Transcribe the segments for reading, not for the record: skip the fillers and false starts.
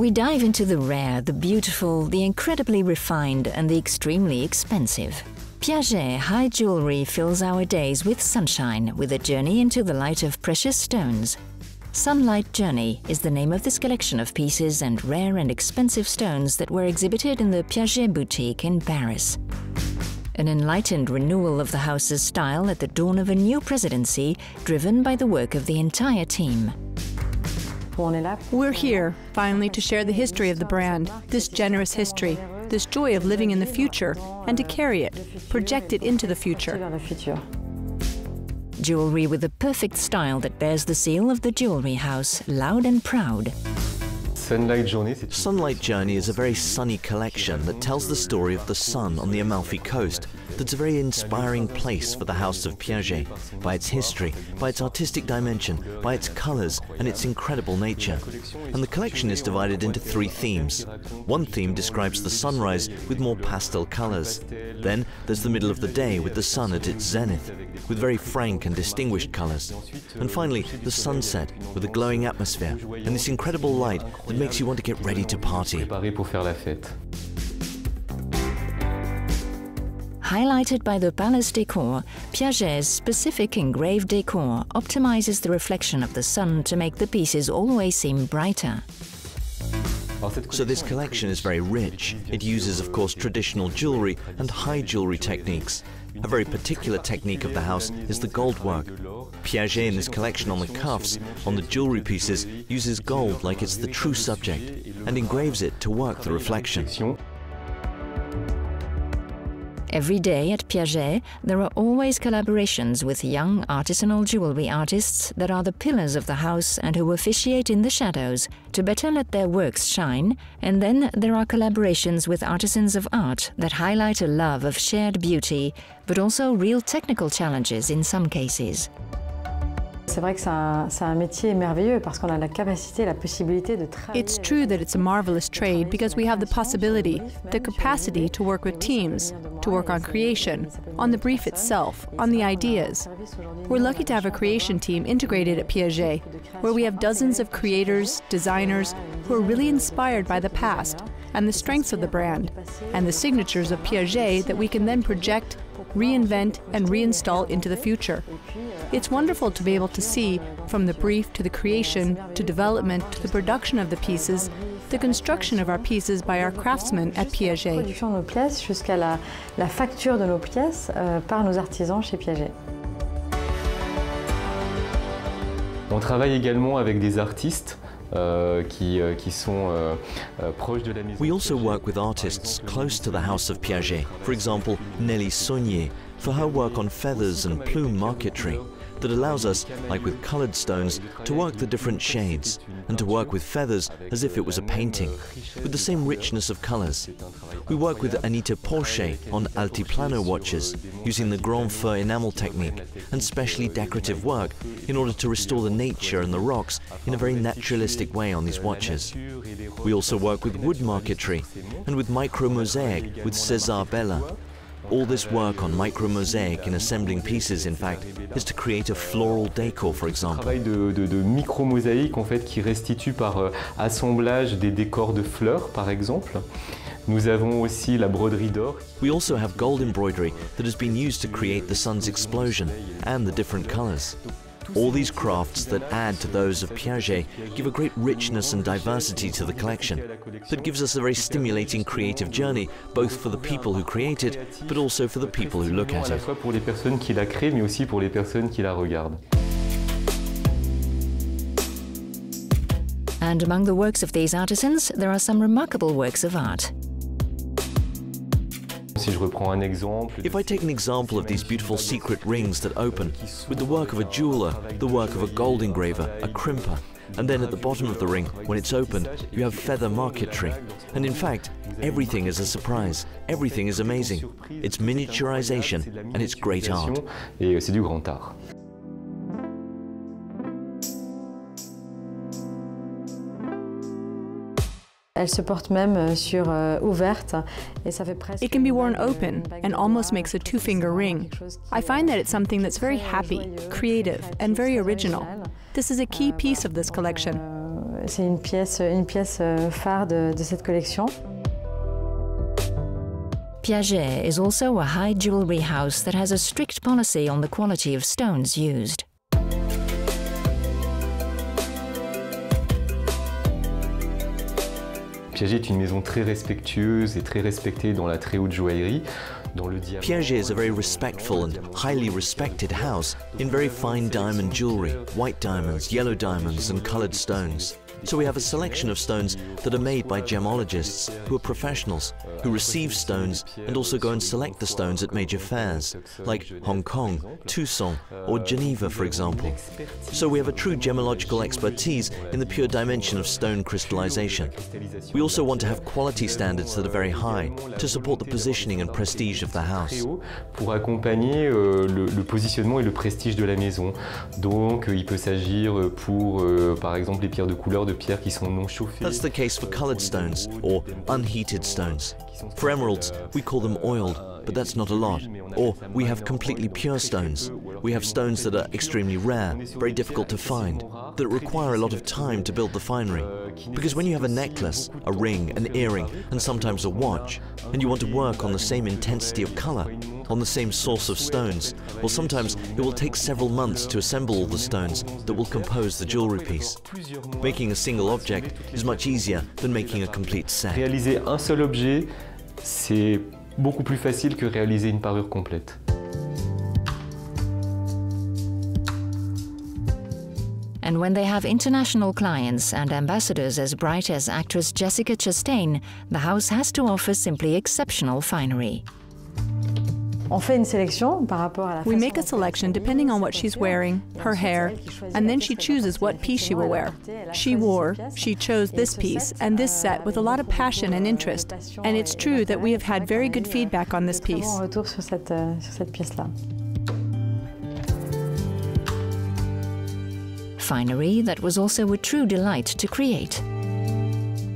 We dive into the rare, the beautiful, the incredibly refined and the extremely expensive. Piaget high jewelry fills our days with sunshine, with a journey into the light of precious stones. Sunlight Journey is the name of this collection of pieces and rare and expensive stones that were exhibited in the Piaget boutique in Paris. An enlightened renewal of the house's style at the dawn of a new presidency, driven by the work of the entire team. We're here, finally, to share the history of the brand, this generous history, this joy of living in the future, and to carry it, project it into the future. Jewelry with the perfect style that bears the seal of the jewelry house, loud and proud. Sunlight Journey is a very sunny collection that tells the story of the sun on the Amalfi Coast. That's a very inspiring place for the House of Piaget, by its history, by its artistic dimension, by its colors and its incredible nature. And the collection is divided into 3 themes. One theme describes the sunrise with more pastel colors. Then there's the middle of the day with the sun at its zenith, with very frank and distinguished colors. And finally, the sunset with a glowing atmosphere and this incredible light that makes you want to get ready to party. Highlighted by the palace decor, Piaget's specific engraved decor optimizes the reflection of the sun to make the pieces always seem brighter. So this collection is very rich. It uses, of course, traditional jewelry and high jewelry techniques. A very particular technique of the house is the gold work. Piaget in this collection on the cuffs, on the jewelry pieces, uses gold like it's the true subject and engraves it to work the reflection. Every day at Piaget, there are always collaborations with young artisanal jewelry artists that are the pillars of the house and who officiate in the shadows to better let their works shine, and then there are collaborations with artisans of art that highlight a love of shared beauty, but also real technical challenges in some cases. It's true that it's a marvelous trade because we have the possibility, the capacity to work with teams, to work on creation, on the brief itself, on the ideas. We're lucky to have a creation team integrated at Piaget, where we have dozens of creators, designers, who are really inspired by the past and the strengths of the brand, and the signatures of Piaget that we can then project, reinvent and reinstall into the future. It's wonderful to be able to see, from the brief to the creation, to development, to the production of the pieces, the construction of our pieces by our craftsmen at Piaget. Jusqu'à la facture de nos pièces par nos artisans chez Piaget. On travaille également avec des artistes qui sont proches de la maison. We also work with artists close to the House of Piaget. For example, Nelly Saunier, for her work on feathers and plume marquetry that allows us, like with colored stones, to work the different shades and to work with feathers as if it was a painting, with the same richness of colors. We work with Anita Porcher on Altiplano watches, using the Grand Feu enamel technique and specially decorative work in order to restore the nature and the rocks in a very naturalistic way on these watches. We also work with wood marquetry and with micro-mosaic with César Bella. All this work on micro-mosaic in assembling pieces, in fact, is to create a floral decor, for example. Un travail de micro-mosaïque, en fait, qui restitue par assemblage des décors de fleurs, par exemple. Nous avons aussi la broderie d'or. We also have gold embroidery that has been used to create the sun's explosion and the different colors. All these crafts that add to those of Piaget give a great richness and diversity to the collection that gives us a very stimulating creative journey, both for the people who create it, but also for the people who look at it. À la fois pour les personnes qui la créent, mais aussi pour les personnes qui la regardent. And among the works of these artisans, there are some remarkable works of art. If I take an example of these beautiful secret rings that open, with the work of a jeweler, the work of a gold engraver, a crimper, and then at the bottom of the ring, when it's opened, you have feather marquetry. And in fact, everything is a surprise. Everything is amazing. It's miniaturization and it's great art. Et c'est du grand art. Elle se porte même sur ouverte et ça fait presque. It can be worn open and almost makes a 2-finger ring. I find that it's something that's very happy, creative, and very original. This is a key piece of this collection. c'est une pièce phare de cette collection. Piaget is also a high jewellery house that has a strict policy on the quality of stones used. Piaget est une maison très respectueuse et très respectée dans la très haute joaillerie. Piaget is a very respectful and highly respected house in very fine diamond jewellery, white diamonds, yellow diamonds and coloured stones. So we have a selection of stones that are made by gemologists who are professionals, who receive stones and also go and select the stones at major fairs, like Hong Kong, Tucson or Geneva, for example. So we have a true gemological expertise in the pure dimension of stone crystallization. We also want to have quality standards that are very high to support the positioning and prestige of the house. Pour accompagner le positionnement et le prestige de la maison. Donc il peut s'agir pour, par exemple, les pierres de couleur de pierres qui sont non chauffées. That's the case for colored stones or unheated stones. For emeralds, we call them oiled, but that's not a lot. Or we have completely pure stones. We have stones that are extremely rare, very difficult to find, that require a lot of time to build the finery. Because when you have a necklace, a ring, an earring, and sometimes a watch, and you want to work on the same intensity of color, on the same source of stones, well, sometimes it will take several months to assemble all the stones that will compose the jewelry piece. Making a single object is much easier than making a complete set. Réaliser un seul objet, c'est beaucoup plus facile que réaliser une parure complète. And when they have international clients and ambassadors as bright as actress Jessica Chastain, the house has to offer simply exceptional finery. On fait une sélection par rapport à la We make a selection depending on what she's wearing, her hair, and then she chooses what piece she will wear. She chose this piece and this set with a lot of passion and interest, and it's true that we have had very good feedback on this piece. Retour sur cette pièce-là. Finery that was also a true delight to create.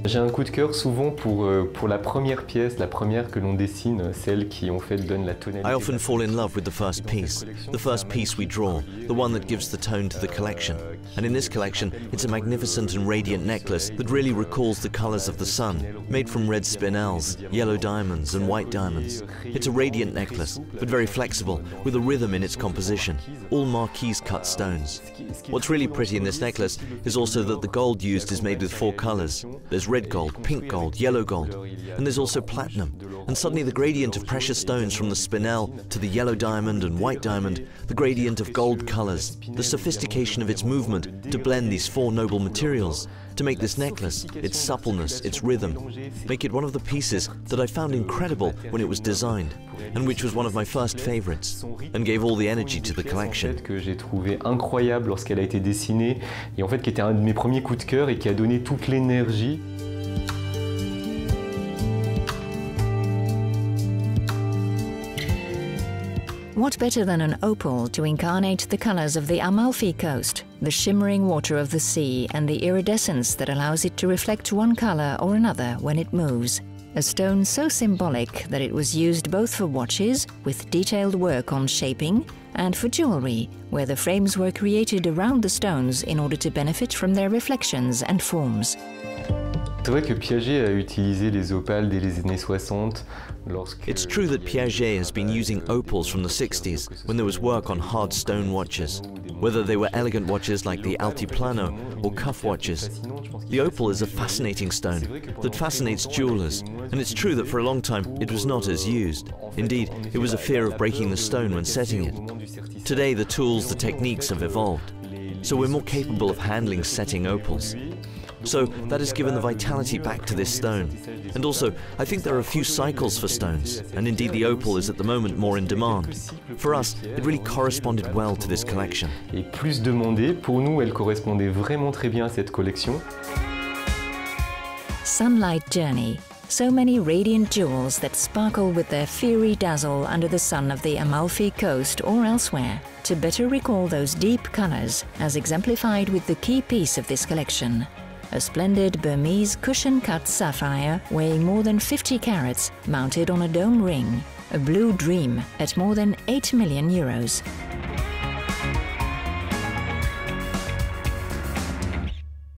J'ai un coup de cœur souvent pour la première pièce, la première que l'on dessine, celle qui en fait donne la tonalité. I often fall in love with the first piece we draw, the one that gives the tone to the collection. And in this collection, it's a magnificent and radiant necklace that really recalls the colors of the sun, made from red spinels, yellow diamonds and white diamonds. It's a radiant necklace, but very flexible, with a rhythm in its composition, all marquise cut stones. What's really pretty in this necklace is also that the gold used is made with 4 colors. There's red gold, pink gold, yellow gold, and there's also platinum. And suddenly the gradient of precious stones from the spinel to the yellow diamond and white diamond, the gradient of gold colors, the sophistication of its movement to blend these 4 noble materials, to make this necklace, its suppleness, its rhythm, make it one of the pieces that I found incredible when it was designed, and which was one of my first favorites, and gave all the energy to the collection. Que j'ai trouvé incroyable lorsqu'elle a été dessinée, et en fait qui était un de mes premiers coups de cœur et qui a donné toute l'énergie. What better than an opal to incarnate the colors of the Amalfi Coast, the shimmering water of the sea and the iridescence that allows it to reflect one color or another when it moves. A stone so symbolic that it was used both for watches, with detailed work on shaping, and for jewelry, where the frames were created around the stones in order to benefit from their reflections and forms. C'est vrai que Piaget a utilisé les opales dès les années 60. It's true that Piaget has been using opals from the 60s when there was work on hard stone watches, whether they were elegant watches like the Altiplano or cuff watches. The opal is a fascinating stone that fascinates jewelers, and it's true that for a long time it was not as used. Indeed, it was a fear of breaking the stone when setting it. Today the tools, the techniques have evolved, so we're more capable of handling setting opals. So that has given the vitality back to this stone. And also, I think there are a few cycles for stones, and indeed the opal is at the moment more in demand. For us, it really corresponded well to this collection. Et plus demandée, pour nous, elle correspondait vraiment très bien à cette collection. Sunlight Journey. So many radiant jewels that sparkle with their fiery dazzle under the sun of the Amalfi Coast or elsewhere, to better recall those deep colors, as exemplified with the key piece of this collection. A splendid Burmese cushion-cut sapphire weighing more than 50 carats, mounted on a dome ring. A blue dream at more than €8 million.